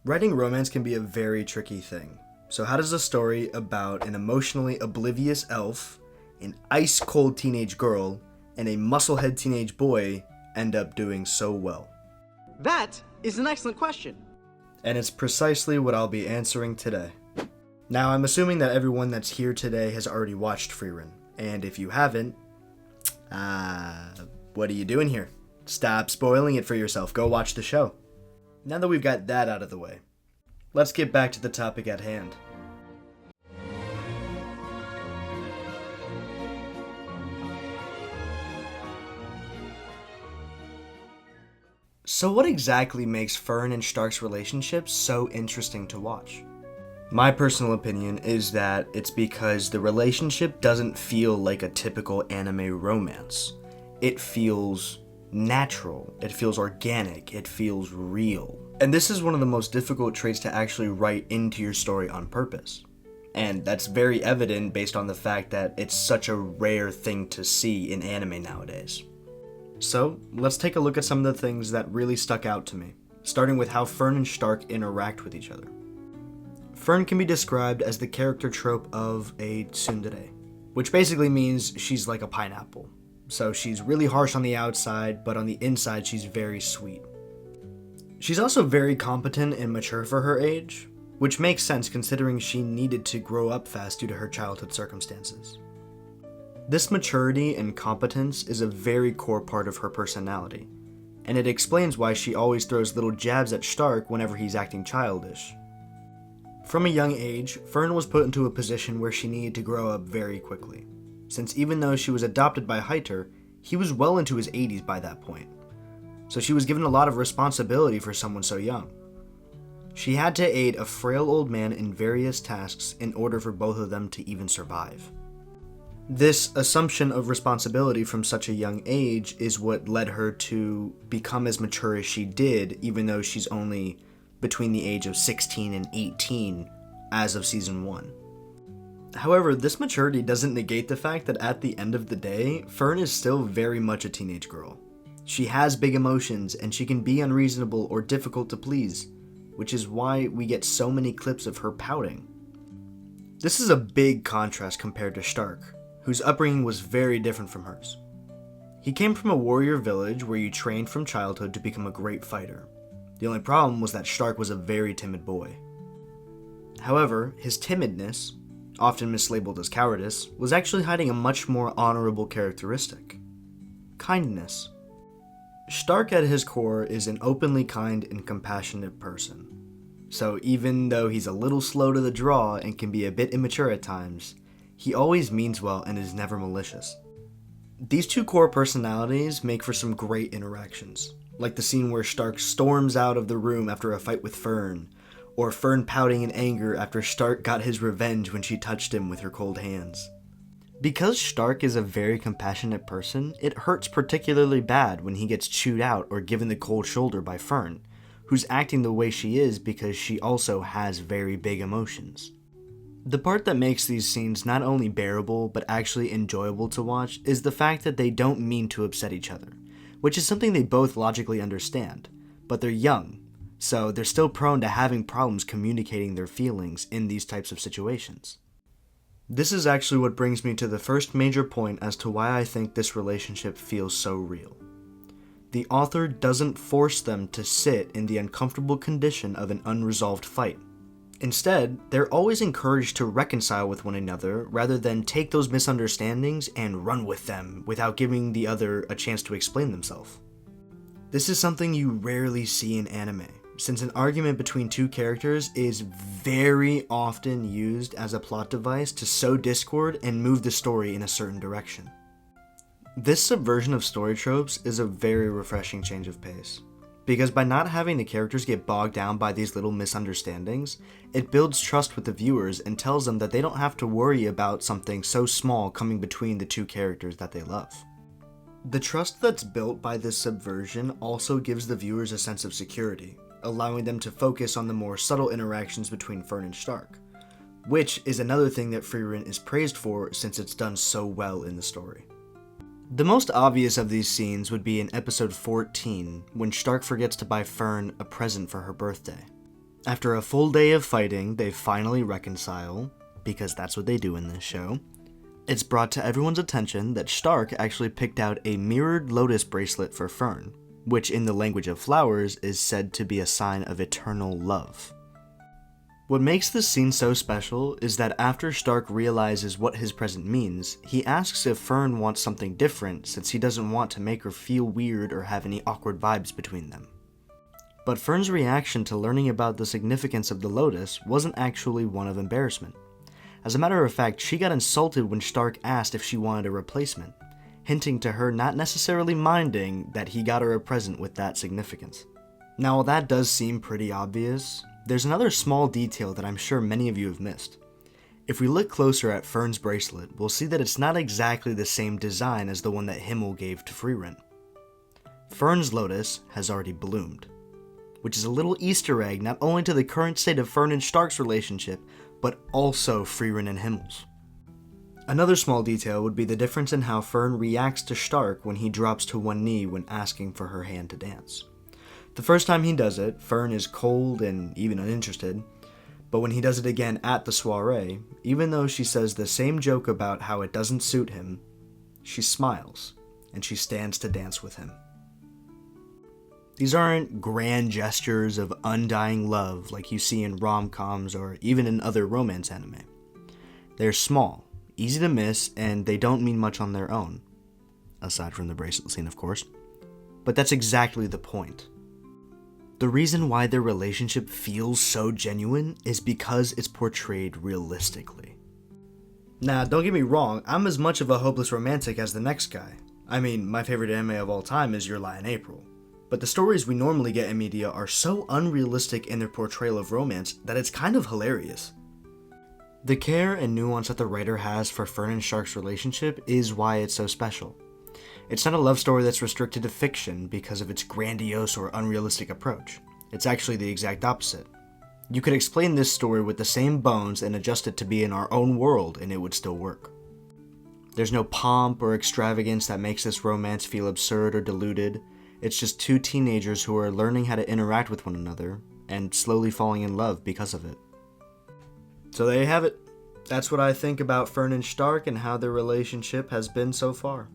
Writing romance can be a very tricky thing. So how does a story about an emotionally oblivious elf, an ice-cold teenage girl, and a musclehead teenage boy end up doing so well? That is an excellent question. And it's precisely what I'll be answering today. Now, I'm assuming that everyone that's here today has already watched Frieren, and if you haven't, what are you doing here? Stop spoiling it for yourself, go watch the show. Now that we've got that out of the way, let's get back to the topic at hand. So what exactly makes Fern and Stark's relationship so interesting to watch? My personal opinion is that it's because the relationship doesn't feel like a typical anime romance. It feels natural, it feels organic, it feels real. And this is one of the most difficult traits to actually write into your story on purpose. And that's very evident based on the fact that it's such a rare thing to see in anime nowadays. So, let's take a look at some of the things that really stuck out to me, starting with how Fern and Stark interact with each other. Fern can be described as the character trope of a tsundere, which basically means she's like a pineapple. So she's really harsh on the outside, but on the inside she's very sweet. She's also very competent and mature for her age, which makes sense considering she needed to grow up fast due to her childhood circumstances. This maturity and competence is a very core part of her personality, and it explains why she always throws little jabs at Stark whenever he's acting childish. From a young age, Fern was put into a position where she needed to grow up very quickly, since even though she was adopted by Heiter, he was well into his 80s by that point, so she was given a lot of responsibility for someone so young. She had to aid a frail old man in various tasks in order for both of them to even survive. This assumption of responsibility from such a young age is what led her to become as mature as she did, even though she's only between the age of 16 and 18 as of season 1. However, this maturity doesn't negate the fact that at the end of the day, Fern is still very much a teenage girl. She has big emotions and she can be unreasonable or difficult to please, which is why we get so many clips of her pouting. This is a big contrast compared to Stark, whose upbringing was very different from hers. He came from a warrior village where you trained from childhood to become a great fighter. The only problem was that Stark was a very timid boy. However, his timidness, often mislabeled as cowardice, was actually hiding a much more honorable characteristic: kindness. Stark at his core is an openly kind and compassionate person. So even though he's a little slow to the draw and can be a bit immature at times, he always means well and is never malicious. These two core personalities make for some great interactions, like the scene where Stark storms out of the room after a fight with Fern, or Fern pouting in anger after Stark got his revenge when she touched him with her cold hands. Because Stark is a very compassionate person, it hurts particularly bad when he gets chewed out or given the cold shoulder by Fern, who's acting the way she is because she also has very big emotions. The part that makes these scenes not only bearable but actually enjoyable to watch is the fact that they don't mean to upset each other, which is something they both logically understand, but they're young, so they're still prone to having problems communicating their feelings in these types of situations. This is actually what brings me to the first major point as to why I think this relationship feels so real. The author doesn't force them to sit in the uncomfortable condition of an unresolved fight. Instead, they're always encouraged to reconcile with one another rather than take those misunderstandings and run with them without giving the other a chance to explain themselves. This is something you rarely see in anime, since an argument between two characters is very often used as a plot device to sow discord and move the story in a certain direction. This subversion of story tropes is a very refreshing change of pace, because by not having the characters get bogged down by these little misunderstandings, it builds trust with the viewers and tells them that they don't have to worry about something so small coming between the two characters that they love. The trust that's built by this subversion also gives the viewers a sense of security, allowing them to focus on the more subtle interactions between Fern and Stark, which is another thing that Frieren is praised for since it's done so well in the story. The most obvious of these scenes would be in episode 14, when Stark forgets to buy Fern a present for her birthday. After a full day of fighting, they finally reconcile, because that's what they do in this show. It's brought to everyone's attention that Stark actually picked out a mirrored lotus bracelet for Fern, which in the language of flowers is said to be a sign of eternal love. What makes this scene so special is that after Stark realizes what his present means, he asks if Fern wants something different since he doesn't want to make her feel weird or have any awkward vibes between them. But Fern's reaction to learning about the significance of the lotus wasn't actually one of embarrassment. As a matter of fact, she got insulted when Stark asked if she wanted a replacement, hinting to her not necessarily minding that he got her a present with that significance. Now, while that does seem pretty obvious, there's another small detail that I'm sure many of you have missed. If we look closer at Fern's bracelet, we'll see that it's not exactly the same design as the one that Himmel gave to Frieren. Fern's lotus has already bloomed, which is a little Easter egg not only to the current state of Fern and Stark's relationship, but also Frieren and Himmel's. Another small detail would be the difference in how Fern reacts to Stark when he drops to one knee when asking for her hand to dance. The first time he does it, Fern is cold and even uninterested, but when he does it again at the soiree, even though she says the same joke about how it doesn't suit him, she smiles, and she stands to dance with him. These aren't grand gestures of undying love like you see in rom-coms or even in other romance anime. They're small, easy to miss, and they don't mean much on their own. Aside from the bracelet scene, of course. But that's exactly the point. The reason why their relationship feels so genuine is because it's portrayed realistically. Now, don't get me wrong, I'm as much of a hopeless romantic as the next guy. I mean, my favorite anime of all time is Your Lie in April. But the stories we normally get in media are so unrealistic in their portrayal of romance that it's kind of hilarious. The care and nuance that the writer has for Fern and Stark's relationship is why it's so special. It's not a love story that's restricted to fiction because of its grandiose or unrealistic approach. It's actually the exact opposite. You could explain this story with the same bones and adjust it to be in our own world and it would still work. There's no pomp or extravagance that makes this romance feel absurd or diluted. It's just two teenagers who are learning how to interact with one another and slowly falling in love because of it. So there you have it. That's what I think about Fern and Stark and how their relationship has been so far.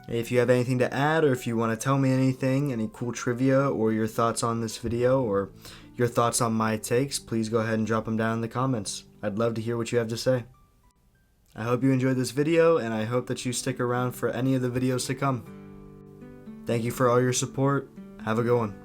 If you have anything to add, or if you want to tell me anything, any cool trivia, or your thoughts on this video, or your thoughts on my takes, please go ahead and drop them down in the comments. I'd love to hear what you have to say. I hope you enjoyed this video, and I hope that you stick around for any of the videos to come. Thank you for all your support. Have a good one.